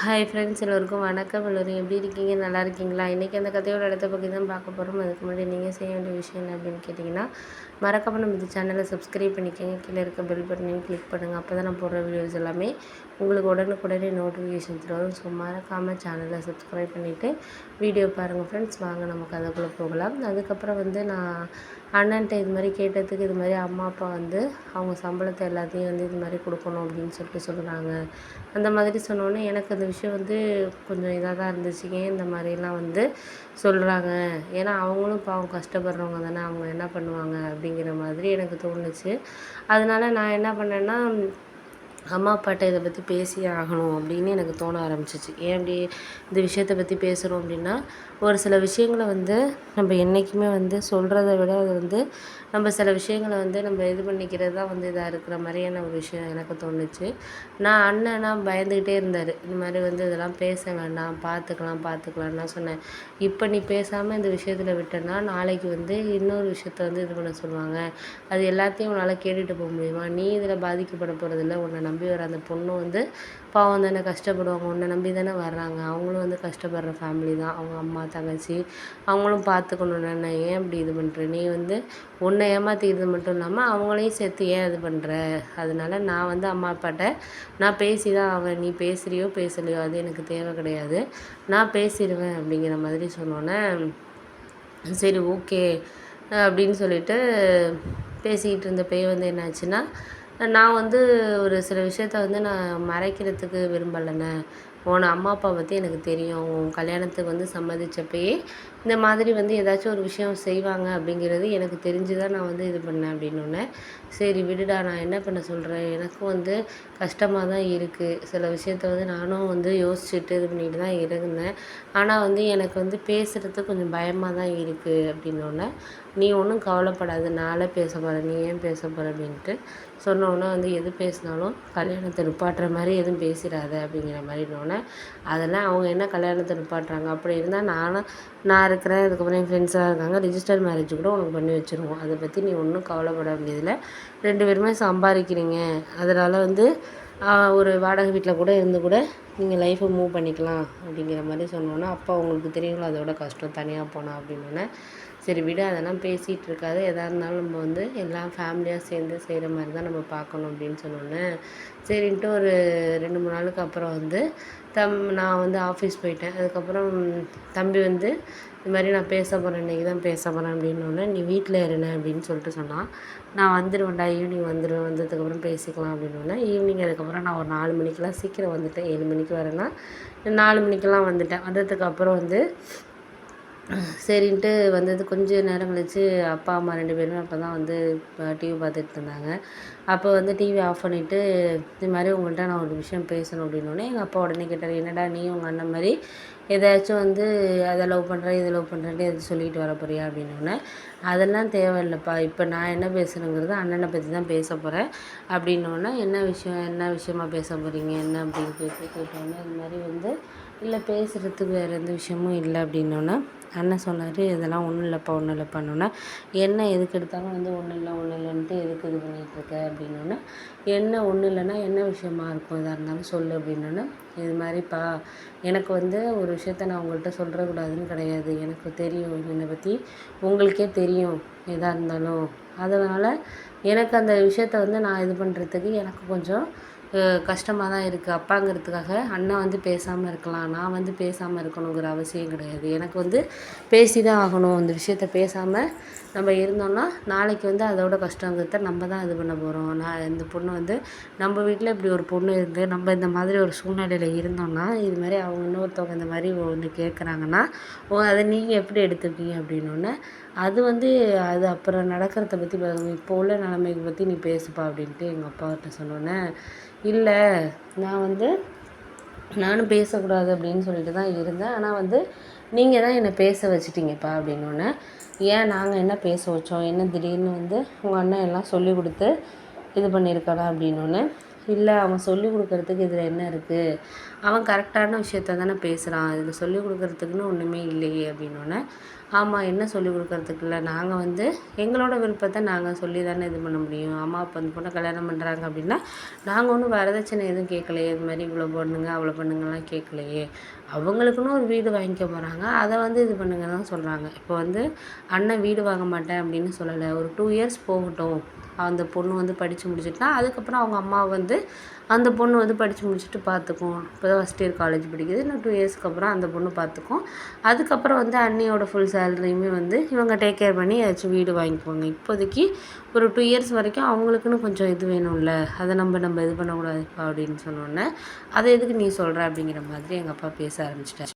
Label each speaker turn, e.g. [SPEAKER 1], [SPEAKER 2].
[SPEAKER 1] Hi friends, எல்லோருக்கும் வணக்கம். எல்லோரும் எப்படி இருக்கீங்க? நல்லா இருக்கீங்களா? இன்றைக்கி அந்த கதையோட இடத்த பற்றி தான் பார்க்க போகிறோம். அதுக்கு முன்னாடி நீங்கள் செய்ய வேண்டிய விஷயம் என்ன அப்படின்னு கேட்டிங்கன்னா, மறக்காமல் நம்ம இந்த சேனலை சப்ஸ்கிரைப் பண்ணிக்கோங்க. கீழே இருக்க பெல் பட்டனையும் கிளிக் பண்ணுங்கள். அப்போ தான் நான் போடுற வீடியோஸ் எல்லாமே உங்களுக்கு உடனுக்குடனே நோட்டிஃபிகேஷன்ஸ் வரும். ஸோ மறக்காமல் சேனலை சப்ஸ்கிரைப் பண்ணிவிட்டு வீடியோ பாருங்கள் ஃப்ரெண்ட்ஸ். வாங்க நம்ம கதைக்குள்ளே போகலாம். அதுக்கப்புறம் நான் அண்ணன்ட்ட இது மாதிரி கேட்டதுக்கு, இது மாதிரி அம்மா அப்பா அவங்க சம்பளத்தை எல்லாத்தையும் இது மாதிரி கொடுக்கணும் அப்படின்னு சொல்கிறாங்க. அந்த மாதிரி சொன்னோன்னே எனக்கு அந்த விஷயம் கொஞ்சம் இதாக தான் இருந்துச்சு. ஏன் இந்த மாதிரிலாம் சொல்கிறாங்க? ஏன்னா அவங்களும் பாவம் கஷ்டப்படுறவங்க தானே, அவங்க என்ன பண்ணுவாங்க அப்படிங்கிற மாதிரி எனக்கு தோணுச்சு. அதனால நான் என்ன பண்ணேன்னா, அம்மா அப்பாட்ட இதை பற்றி பேசியே ஆகணும் அப்படின்னு எனக்கு தோண ஆரம்பிச்சிச்சு. ஏன் அப்படி இந்த விஷயத்தை பற்றி பேசுகிறோம் அப்படின்னா, ஒரு சில விஷயங்களை நம்ம என்றைக்குமே சொல்கிறத விட அது நம்ம சில விஷயங்களை நம்ம இது பண்ணிக்கிறது தான் இதாக இருக்கிற மாதிரியான ஒரு விஷயம் எனக்கு தோணுச்சு. அண்ணனா பயந்துக்கிட்டே இருந்தார். இந்த மாதிரி இதெல்லாம் பேச வேண்டாம், பார்த்துக்கலாம்லாம் சொன்னேன். இப்போ நீ பேசாமல் இந்த விஷயத்தில் விட்டேன்னா நாளைக்கு இன்னொரு விஷயத்த இது பண்ண சொல்லுவாங்க. அது எல்லாத்தையும் உன்னால் கேட்டுட்டு போக முடியுமா? நீ இதில் பாதிக்கப்பட போகிறதில்ல. உன்னை நம்பி வர அந்த பொண்ணு பாவம் தானே, கஷ்டப்படுவாங்க. உன்னை நம்பி தானே வர்றாங்க. அவங்களும் கஷ்டப்படுற ஃபேமிலி தான். அவங்க அம்மா தங்கச்சி அவங்களும் பார்த்துக்கணும் தானே. ஏன் இப்படி இது பண்ணுற? நீ உன்னை ஏமாற்றிக்கிறது மட்டும் இல்லாமல் அவங்களையும் சேர்த்து ஏன் இது பண்ணுற? அதனால நான் அம்மா அப்பாட்ட நான் பேசி தான் ஆவேன். நீ பேசுகிறியோ பேசலையோ அது எனக்கு தேவை கிடையாது. நான் பேசிடுவேன் அப்படிங்கிற மாதிரி சொன்னோன்னே, சரி ஓகே அப்படின்னு சொல்லிட்டு பேசிக்கிட்டு இருந்தப்பயே என்னாச்சுன்னா, நான் ஒரு சில விஷயத்த நான் மறைக்கிறதுக்கு விரும்பலைண்ணே. உன் அம்மா அப்பா பற்றி எனக்கு தெரியும். உன் கல்யாணத்துக்கு சம்மதிச்சப்பயே இந்த மாதிரி ஏதாச்சும் ஒரு விஷயம் செய்வாங்க அப்படிங்கிறது எனக்கு தெரிஞ்சு தான் நான் இது பண்ணேன் அப்படின்னோடனே, சரி விடுடா, நான் என்ன பண்ண சொல்கிறேன்? எனக்கும் கஷ்டமாக தான் இருக்குது. சில விஷயத்த நானும் யோசிச்சுட்டு இது பண்ணிட்டு தான் இருந்தேன். ஆனால் எனக்கு பேசுகிறதுக்கு கொஞ்சம் பயமாக தான் இருக்குது அப்படின்னோடனே, நீ ஒன்றும் கவலைப்படாத, நானே பேச போகிறேன், நீ ஏன் பேச போகிற அப்படின்ட்டு சொன்னோன்னே, எது பேசினாலும் கல்யாணத்தை நிப்பாட்டுற மாதிரி எதுவும் பேசிடாத அப்படிங்கிற மாதிரினோடனே, அதெல்லாம் அவங்க என்ன கல்யாணத்தை நிப்பாட்டுறாங்க? அப்படி இருந்தால் நான் இருக்கிறேன், அதுக்கப்புறம் என் ஃப்ரெண்ட்ஸாக இருக்காங்க, ரிஜிஸ்டர் மேரேஜ் கூட உனக்கு பண்ணி வச்சுருவோம். அதை பற்றி நீ ஒன்றும் கவலைப்பட வேண்டியதில்லை. 2 பேருமே சம்பாதிக்கிறீங்க. அதனால் ஒரு வாடகை வீட்டில் கூட இருந்து கூட நீங்கள் லைஃப்பை மூவ் பண்ணிக்கலாம் அப்படிங்கிற மாதிரி சொன்னோன்னே, அப்போ அவங்களுக்கு தெரியுங்களா அதோட கஷ்டம் தனியாக போனால் அப்படின்னோடனே, சரி விடு, அதெல்லாம் பேசிகிட்டு இருக்காது. எதாக இருந்தாலும் நம்ம எல்லாம் ஃபேமிலியாக சேர்ந்து செய்கிற மாதிரி தான் நம்ம பார்க்கணும் அப்படின்னு சொன்னோன்னே, சரின்ட்டு ஒரு 2, 3 நாளுக்கு அப்புறம் நான் ஆஃபீஸ் போயிட்டேன். அதுக்கப்புறம் தம்பி இது மாதிரி நான் பேச போகிறேன், இன்றைக்கி தான் பேச போகிறேன் அப்படின்னோடனே, நீ வீட்டில் இருண்ணே அப்படின்னு சொல்லிட்டு சொன்னான். நான் வந்துடுவேன்டா, ஈவினிங் வந்துடுவேன், வந்ததுக்கப்புறம் பேசிக்கலாம் அப்படின்னோடனே, ஈவினிங் அதுக்கப்புறம் நான் ஒரு 4 மணிக்கெலாம் சீக்கிரம் வந்துட்டேன். 7 மணிக்கு வரேன்னா 4 மணிக்கெலாம் வந்துட்டேன். வந்ததுக்கப்புறம் சரின்ட்டு கொஞ்சம் நேரம் கழிச்சு அப்பா அம்மா 2 பேருமே அப்போ தான் டிவி பார்த்துட்டு இருந்தாங்க. அப்போ டிவி ஆஃப் பண்ணிவிட்டு, இது மாதிரி உங்கள்கிட்ட நான் ஒரு விஷயம் பேசணும் அப்படின்னோடனே, எங்கள் அப்பா உடனே கேட்டார், என்னடா நீ உங்கள் அண்ணன் மாதிரி ஏதாச்சும் அதை லவ் பண்ணுறேன், இதை லவ் பண்ணுறேன்ட்டு எது சொல்லிட்டு வர போறியா அப்படின்னோடனே, அதெல்லாம் தேவையில்லைப்பா, இப்போ நான் என்ன பேசணுங்கிறது அண்ணனை பற்றி தான் பேச போகிறேன் அப்படின்னோடனே, என்ன விஷயமா பேச போகிறீங்க என்ன அப்படின்னு கேட்டோன்னே, இது மாதிரி இல்லை பேசுகிறதுக்கு வேறு எந்த விஷயமும் இல்லை அப்படின்னோடனே, அண்ணன் சொன்னார், இதெல்லாம் ஒன்றும் இல்லைப்பான்னோடனே, என்ன எதுக்கு எடுத்தாலும் ஒன்றும் இல்லைன்ட்டு எதுக்கு இது பண்ணிகிட்ருக்க அப்படின்னோடனே, என்ன ஒன்றும் இல்லைன்னா என்ன விஷயமா இருக்கும், எதாக இருந்தாலும் சொல்லு அப்படின்னோடனே, இது மாதிரிப்பா, எனக்கு ஒரு விஷயத்த நான் உங்கள்கிட்ட சொல்லிடக்கூடாதுன்னு கிடையாது. எனக்கு தெரியும், என்னை பற்றி உங்களுக்கே தெரியும் எதாக இருந்தாலும். அதனால் எனக்கு அந்த விஷயத்த நான் இது பண்ணுறதுக்கு எனக்கு கொஞ்சம் கஷ்டமாக தான் இருக்குது. அப்பாங்கிறதுக்காக அண்ணன் பேசாமல் இருக்கலாம், நான் பேசாமல் இருக்கணுங்கிற அவசியம் கிடையாது. எனக்கு பேசி தான் ஆகணும். இந்த விஷயத்த பேசாமல் நம்ம இருந்தோம்னா நாளைக்கு அதோட கஷ்டங்கிறத நம்ம தான் இது பண்ண போகிறோம். இந்த பொண்ணு நம்ம வீட்டில் இப்படி ஒரு பொண்ணு இருந்து நம்ம இந்த மாதிரி ஒரு சூழ்நிலையில் இருந்தோம்னா, இது மாதிரி அவங்க இன்னொருத்தவங்க இந்த மாதிரி ஒன்று கேட்குறாங்கன்னா, அதை நீங்கள் எப்படி எடுத்துப்பீங்க அப்படின்னோடனே, அது அது அப்புறம் நடக்கிறத பற்றி இப்போ உள்ள நிலைமையை பற்றி நீ பேசுப்பா அப்படின்ட்டு எங்கள் அப்பாக்கிட்ட சொன்னோன்னே, இல்லை நான் நானும் பேசக்கூடாது அப்படின்னு சொல்லிட்டு தான் இருந்தேன். ஆனால் நீங்கள் தான் என்னை பேச வச்சுட்டீங்கப்பா அப்படின்னோடனே, ஏன் நாங்கள் என்ன பேச வச்சோம்? என்ன திடீர்னு உங்கள் அண்ணன் எல்லாம் சொல்லி கொடுத்து இது பண்ணியிருக்கானா அப்படின்னோடனே, இல்லை அவன் சொல்லி கொடுக்குறதுக்கு இதில் என்ன இருக்குது? அவன் கரெக்டான விஷயத்த தானே பேசுகிறான், இதில் சொல்லிக் கொடுக்குறதுக்குன்னு ஒன்றுமே இல்லையே அப்படின்னோடனே, ஆமாம் என்ன சொல்லிக் கொடுக்குறதுக்கு இல்லை, நாங்கள் வந்து எங்களோட விருப்பத்தை நாங்கள் சொல்லி தானே இது பண்ண முடியும். அம்மா அப்பா அந்த பொண்ணை கல்யாணம் பண்ணுறாங்க அப்படின்னா நாங்கள் ஒன்றும் வரதட்சணை எதுவும் கேட்கலையே, இது மாதிரி இவ்வளோ பண்ணுங்க அவ்வளோ பண்ணுங்கலாம் கேட்கலையே. அவங்களுக்குன்னு ஒரு வீடு வாங்கிக்க போகிறாங்க, அதை வந்து இது பண்ணுங்க தான் சொல்கிறாங்க. இப்போ வந்து அண்ணன் வீடு வாங்க மாட்டேன் அப்படின்னு சொல்லலை, ஒரு 2 இயர்ஸ் போகட்டும், அந்த பொண்ணு வந்து படித்து முடிச்சுட்டுனா அதுக்கப்புறம் அவங்க அம்மா வந்து அந்த பொண்ணு வந்து படித்து முடிச்சுட்டு பார்த்துக்கும். இப்போ தான் ஃபஸ்ட் இயர் காலேஜ் படிக்குது, இன்னும் 2 இயர்ஸ்க்கு அப்புறம் அந்த பொண்ணு பார்த்துக்கும். அதுக்கப்புறம் வந்து அண்ணியோட ஃபுல் சேலரியுமே வந்து இவங்க டேக் கேர் பண்ணி ஏதாச்சும் வீடு வாங்கிக்குவாங்க. இப்போதைக்கு ஒரு 2 இயர்ஸ் வரைக்கும் அவங்களுக்குன்னு கொஞ்சம் இது வேணும்ல, அதை நம்ம இது பண்ணக்கூடாதுப்பா அப்படின்னு சொன்னோன்னே, அதை எதுக்கு நீ சொல்கிற அப்படிங்கிற மாதிரி எங்கள் அப்பா பேச ஆரம்பிச்சிட்டாரு.